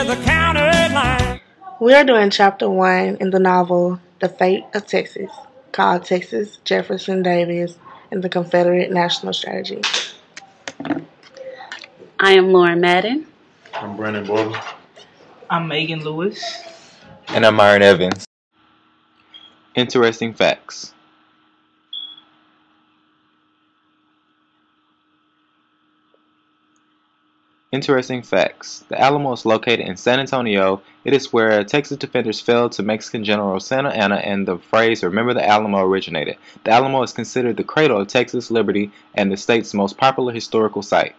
the county line. We are doing chapter 1 in the novel The Fate of Texas, called Texas, Jefferson Davis, and the Confederate National Strategy. I am Lauren Madden. I'm Brandon Boyle. I'm Megan Lewis. And I'm Myron Evans. Interesting facts. Interesting facts. The Alamo is located in San Antonio. It is where Texas defenders fell to Mexican General Santa Anna, and the phrase "Remember the Alamo" originated. The Alamo is considered the cradle of Texas liberty and the state's most popular historical site.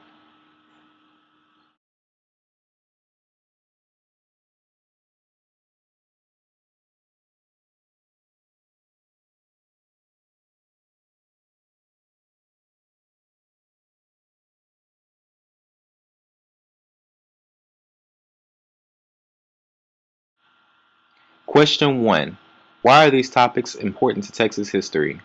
Question 1. Why are these topics important to Texas history?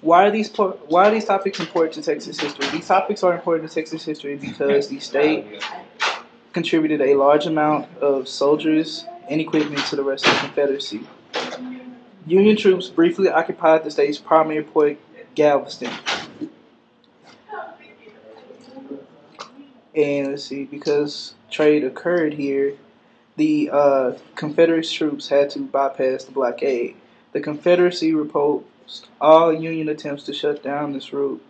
Why are these topics important to Texas history? These topics are important to Texas history because the state contributed a large amount of soldiers and equipment to the rest of the Confederacy. Union troops briefly occupied the state's primary port, Galveston. And let's see, because trade occurred here, the Confederate troops had to bypass the blockade. The Confederacy repulsed all Union attempts to shut down this route.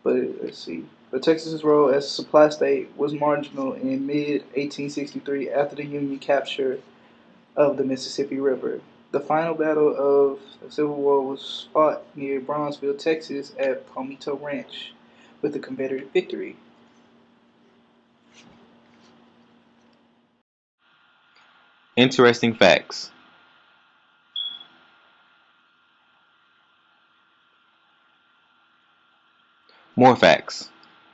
But let's see. But Texas's role as a supply state was marginal in mid-1863 after the Union capture of the Mississippi River. The final battle of the Civil War was fought near Brownsville, Texas at Palmito Ranch with a Confederate victory. Interesting facts. More facts.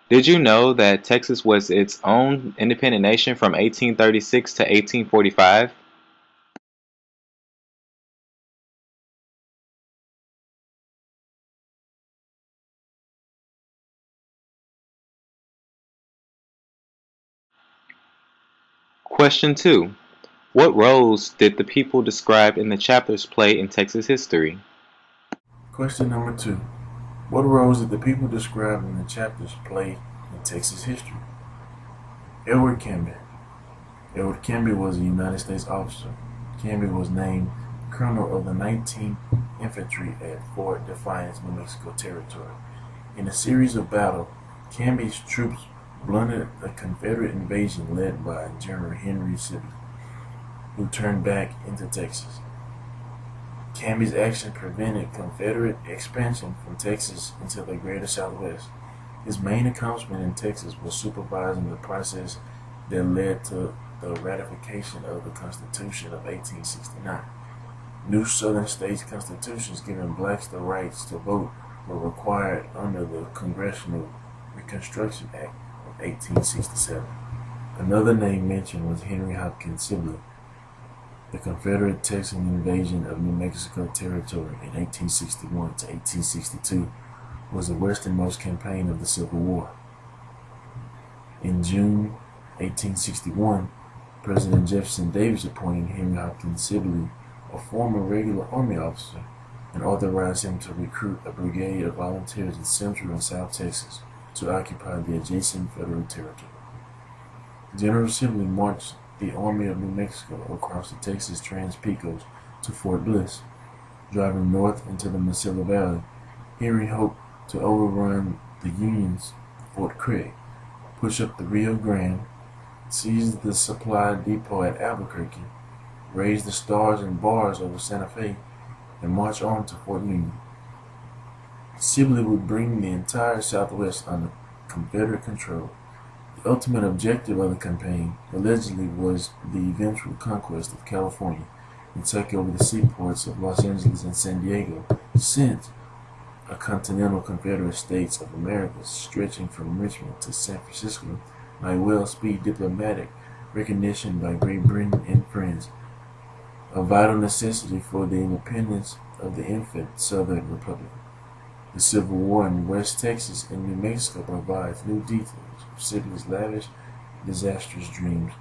Did you know that Texas was its own independent nation from 1836 to 1845? Question 2. What roles did the people described in the chapters play in Texas history? Question number 2. What roles did the people described in the chapters play in Texas history? Edward Canby. Edward Canby was a United States officer. Canby was named Colonel of the 19th Infantry at Fort Defiance, New Mexico Territory. In a series of battles, Canby's troops blunted a Confederate invasion led by General Henry Sibley, who turned back into Texas. Canby's action prevented Confederate expansion from Texas into the greater Southwest. His main accomplishment in Texas was supervising the process that led to the ratification of the Constitution of 1869. New Southern states' constitutions giving blacks the rights to vote were required under the Congressional Reconstruction Act of 1867. Another name mentioned was Henry Hopkins Sibley. The Confederate Texan invasion of New Mexico Territory in 1861 to 1862 was the westernmost campaign of the Civil War. In June 1861, President Jefferson Davis appointed Henry Hopkins Sibley, a former regular Army officer, and authorized him to recruit a brigade of volunteers in Central and South Texas to occupy the adjacent federal territory. General Sibley marched the Army of New Mexico across the Texas Trans-Pecos to Fort Bliss. Driving north into the Mesilla Valley, Henry hoped to overrun the Union's Fort Craig, push up the Rio Grande, seize the supply depot at Albuquerque, raise the stars and bars over Santa Fe, and march on to Fort Union. Sibley would bring the entire Southwest under Confederate control. The ultimate objective of the campaign, allegedly, was the eventual conquest of California and take over the seaports of Los Angeles and San Diego, since a continental Confederate States of America stretching from Richmond to San Francisco might well speed diplomatic recognition by Great Britain and France, a vital necessity for the independence of the infant Southern Republic. The Civil War in West Texas and New Mexico provides new details of Sibley's lavish disastrous dreams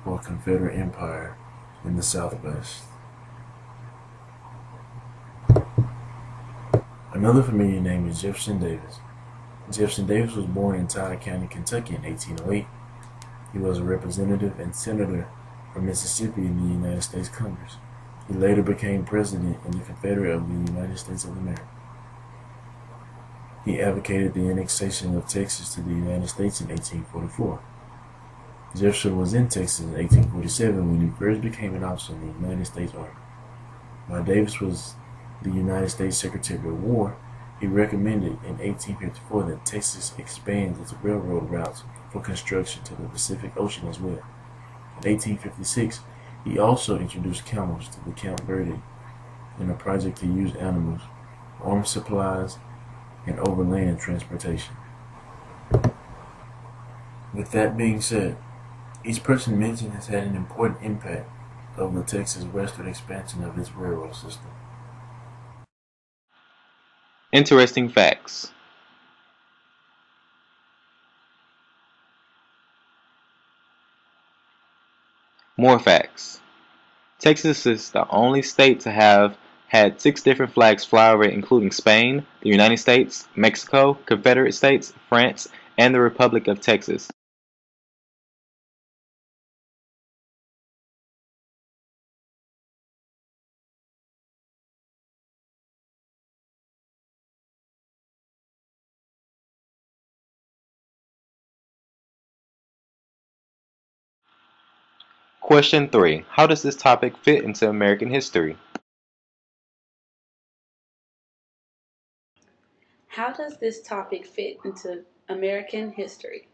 for a Confederate empire in the Southwest. Another familiar name is Jefferson Davis. Jefferson Davis was born in Tyler County, Kentucky in 1808. He was a representative and senator from Mississippi in the United States Congress. He later became president in the Confederate of the United States of America. He advocated the annexation of Texas to the United States in 1844. Jefferson was in Texas in 1847 when he first became an officer in the United States Army. While Davis was the United States Secretary of War, he recommended in 1854 that Texas expand its railroad routes for construction to the Pacific Ocean as well. In 1856, he also introduced camels to the Camp Verde in a project to use animals, armed supplies, and overland transportation. With that being said, each person mentioned has had an important impact of the Texas westward expansion of its railroad system. Interesting facts. More facts. Texas is the only state to have had 6 different flags fly over it, including Spain, the United States, Mexico, Confederate States, France, and the Republic of Texas. Question 3. How does this topic fit into American history? How does this topic fit into American history?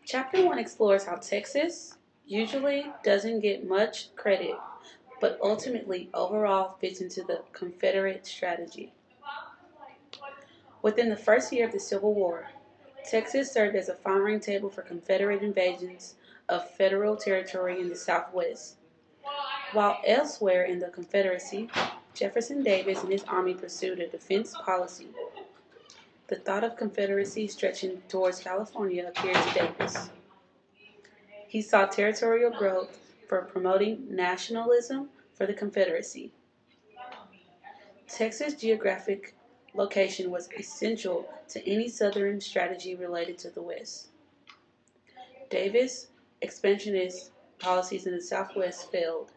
Chapter 1 explores how Texas usually doesn't get much credit, but ultimately overall fits into the Confederate strategy. Within the first year of the Civil War, Texas served as a firing table for Confederate invasions of federal territory in the Southwest. While elsewhere in the Confederacy, Jefferson Davis and his army pursued a defense policy. The thought of Confederacy stretching towards California appealed to Davis. He saw territorial growth for promoting nationalism for the Confederacy. Texas' geographic location was essential to any Southern strategy related to the West. Davis' expansionist policies in the Southwest failed,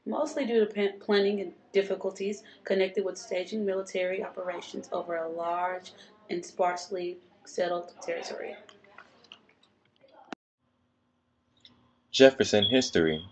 mostly due to planning difficulties connected with staging military operations over a large and sparsely settled territory. Jefferson history.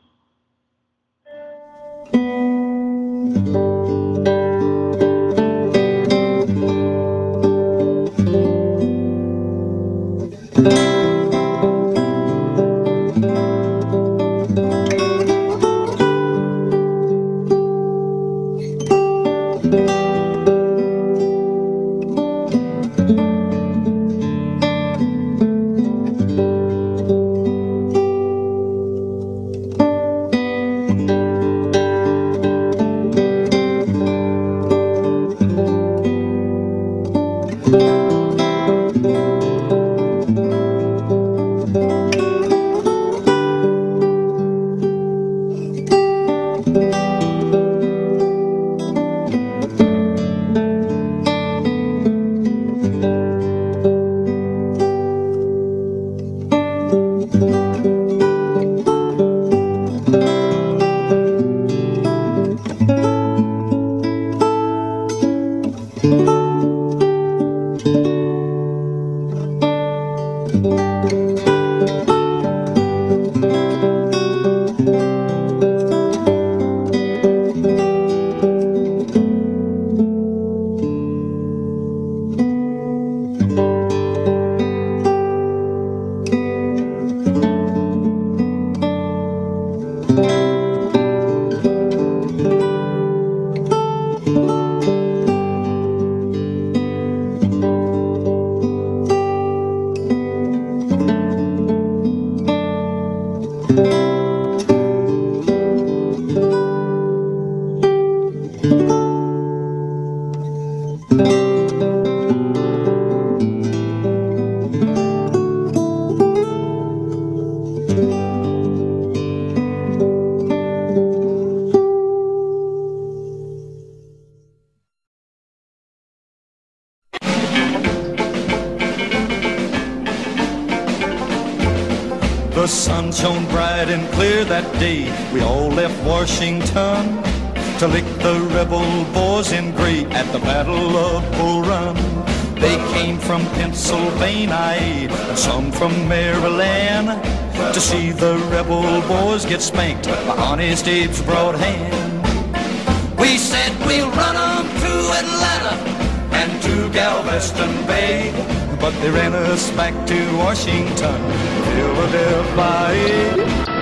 The sun shone bright and clear that day. We all left Washington to lick the rebel boys in Grear at the Battle of Bull Run. They came from Pennsylvania and some from Maryland to see the rebel boys get spanked by Honest Abe's broad hand. We said we'll run 'em to Atlanta and to Galveston Bay, but they ran us back to Washington, Philadelphia.